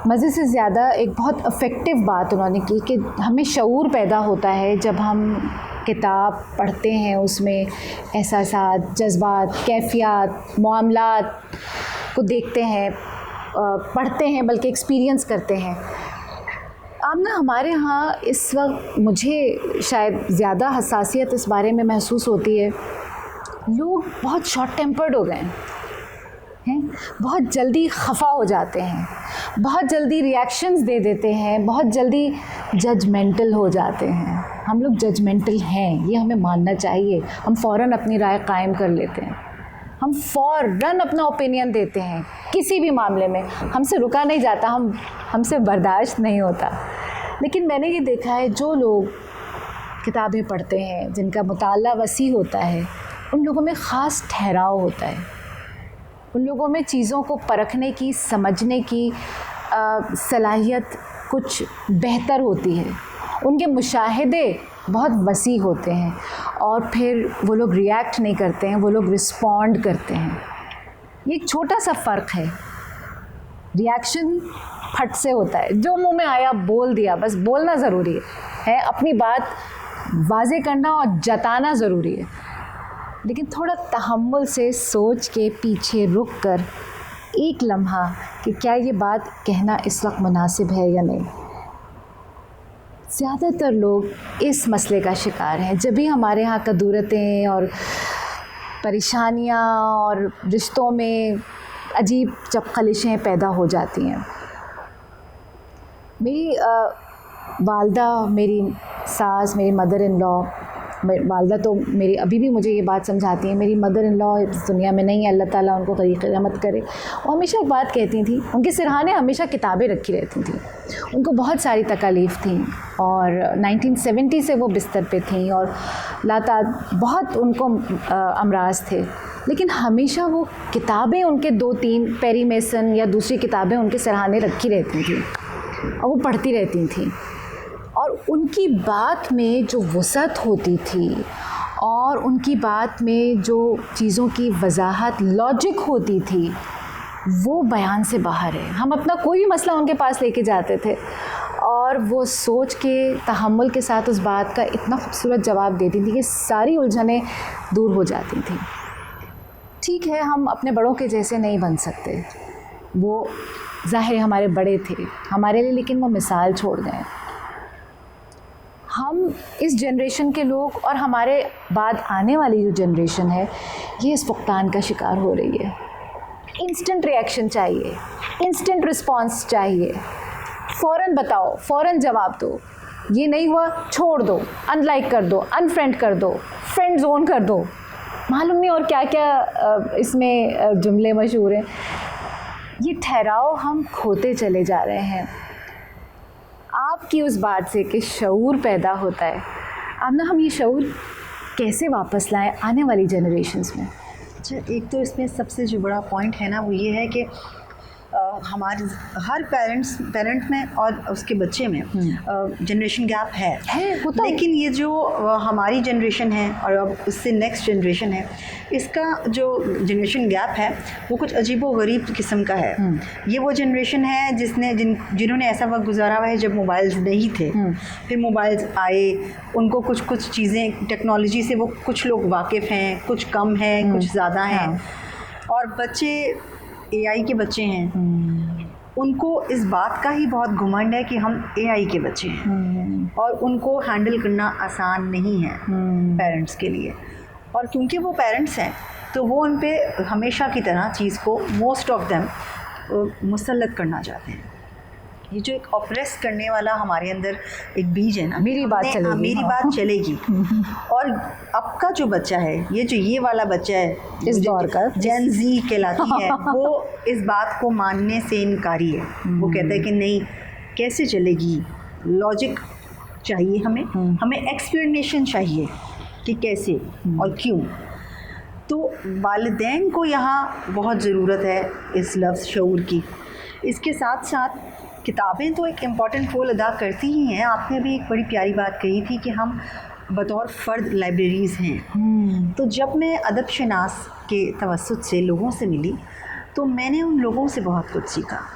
مزے سے زیادہ ایک بہت افیکٹو بات انہوں نے کی کہ ہمیں شعور پیدا ہوتا ہے جب ہم کتاب پڑھتے ہیں، اس میں احساسات، جذبات، کیفیات، معاملات کو دیکھتے ہیں، پڑھتے ہیں، بلکہ ایکسپیرینس کرتے ہیں۔ آمنہ، ہمارے ہاں اس وقت مجھے شاید زیادہ حساسیت اس بارے میں محسوس ہوتی ہے، لوگ بہت شارٹ ٹیمپرڈ ہو گئے ہیں، بہت جلدی خفا ہو جاتے ہیں، بہت جلدی ریاکشنز دے دیتے ہیں، بہت جلدی ججمنٹل ہو جاتے ہیں۔ ہم لوگ ججمنٹل ہیں، یہ ہمیں ماننا چاہیے۔ ہم فوراً اپنی رائے قائم کر لیتے ہیں، ہم فوراً اپنا اوپینین دیتے ہیں کسی بھی معاملے میں، ہم سے رکا نہیں جاتا، ہم سے برداشت نہیں ہوتا۔ لیکن میں نے یہ دیکھا ہے جو لوگ کتابیں پڑھتے ہیں، جن کا مطالعہ وسیع ہوتا ہے، ان لوگوں میں خاص ٹھہراؤ ہوتا ہے، ان لوگوں میں چیزوں کو پرکھنے کی، سمجھنے کی صلاحیت کچھ بہتر ہوتی ہے، ان کے مشاہدے بہت وسیع ہوتے ہیں، اور پھر وہ لوگ ریئیکٹ نہیں کرتے ہیں، وہ لوگ رسپونڈ کرتے ہیں۔ یہ ایک چھوٹا سا فرق ہے۔ ریاکشن پھٹ سے ہوتا ہے، جو منہ میں آیا بول دیا، بس بولنا ضروری ہے، اپنی بات واضح کرنا اور جتانا ضروری ہے، لیکن تھوڑا تحمل سے سوچ کے پیچھے رک کر ایک لمحہ کہ کیا یہ بات کہنا اس وقت مناسب ہے یا نہیں۔ زیادہ تر لوگ اس مسئلے کا شکار ہیں۔ جب بھی ہمارے ہاں کدورتیں اور پریشانیاں اور رشتوں میں عجیب چپخلشیں پیدا ہو جاتی ہیں۔ میری والدہ، میری ساس، میری مدر ان لا، والدہ تو میری ابھی بھی مجھے یہ بات سمجھاتی ہیں، میری مدر ان لا اس دنیا میں نہیں ہے، اللہ تعالیٰ ان کو طریق رحمت کرے، وہ ہمیشہ ایک بات کہتی تھیں، ان کے سرہانے ہمیشہ کتابیں رکھی رہتی تھیں۔ ان کو بہت ساری تکالیف تھیں، اور 1970 سے وہ بستر پہ تھیں، اور بہت ان کو امراض تھے، لیکن ہمیشہ وہ کتابیں ان کے 2-3 پیری میسن یا دوسری کتابیں ان کے سرہانے رکھی رہتی تھیں، اور وہ پڑھتی رہتی تھیں، اور ان کی بات میں جو وسعت ہوتی تھی، اور ان کی بات میں جو چیزوں کی وضاحت، لاجک ہوتی تھی، وہ بیان سے باہر ہے۔ ہم اپنا کوئی بھی مسئلہ ان کے پاس لے کے جاتے تھے، اور وہ سوچ کے تحمل کے ساتھ اس بات کا اتنا خوبصورت جواب دیتی تھی کہ ساری الجھنیں دور ہو جاتی تھیں۔ ٹھیک ہے، ہم اپنے بڑوں کے جیسے نہیں بن سکتے، وہ ظاہر ہمارے بڑے تھے ہمارے لیے، لیکن وہ مثال چھوڑ گئے۔ ہم اس جنریشن کے لوگ اور ہمارے بعد آنے والی جو جنریشن ہے، یہ اس فقدان کا شکار ہو رہی ہے۔ انسٹنٹ ریئیکشن چاہیے، انسٹنٹ رسپانس چاہیے، فوراً بتاؤ، فوراً جواب دو، یہ نہیں ہوا چھوڑ دو، ان لائک کر دو، ان فرینڈ کر دو، فرینڈ زون کر دو، معلوم نہیں اور کیا کیا اس میں جملے مشہور ہیں۔ یہ ٹھہراؤ ہم کھوتے چلے جا رہے ہیں۔ آپ کی اس بات سے کہ شعور پیدا ہوتا ہے، آمنہ، ہم یہ شعور کیسے واپس لائیں آنے والی جنریشنز میں؟ اچھا، ایک تو اس میں سب سے جو بڑا پوائنٹ ہے نا، وہ یہ ہے کہ ہمارے ہر پیرنٹ میں اور اس کے بچے میں جنریشن گیپ ہے، لیکن یہ جو ہماری جنریشن ہے اور اب اس سے نیکسٹ جنریشن ہے، اس کا جو جنریشن گیپ ہے وہ کچھ عجیب و غریب قسم کا ہے۔ یہ وہ جنریشن ہے جنہوں نے ایسا وقت گزارا ہوا ہے جب موبائلز نہیں تھے، پھر موبائلز آئے، ان کو کچھ چیزیں ٹیکنالوجی سے وہ کچھ لوگ واقف ہیں، کچھ کم ہیں، کچھ زیادہ ہیں، اور بچے اے آئی کے بچے ہیں، ان کو اس بات کا ہی بہت گھمنڈ ہے کہ ہم اے آئی کے بچے ہیں، اور ان کو ہینڈل کرنا آسان نہیں ہے پیرنٹس کے لیے، اور کیونکہ وہ پیرنٹس ہیں تو وہ ان پہ ہمیشہ کی طرح چیز کو موسٹ آف دیم مسلط کرنا چاہتے ہیں۔ یہ جو ایک آپریس کرنے والا ہمارے اندر ایک بیج ہے نا، میری بات چلے گی، اور اب کا جو بچہ ہے، یہ والا بچہ ہے اس دور کا جین زی کہلاتی ہے، وہ اس بات کو ماننے سے انکاری ہے۔ وہ کہتا ہے کہ نہیں، کیسے چلے گی، لاجک چاہیے ہمیں ایکسپلینیشن چاہیے کہ کیسے اور کیوں۔ تو والدین کو یہاں بہت ضرورت ہے اس لفظ شعور کی۔ اس کے ساتھ ساتھ کتابیں تو ایک امپورٹنٹ رول ادا کرتی ہی ہیں۔ آپ نے بھی ایک بڑی پیاری بات کہی تھی کہ ہم بطور فرد لائبریریز ہیں۔ تو جب میں ادب شناس کے توسط سے لوگوں سے ملی تو میں نے ان لوگوں سے بہت کچھ سیکھا۔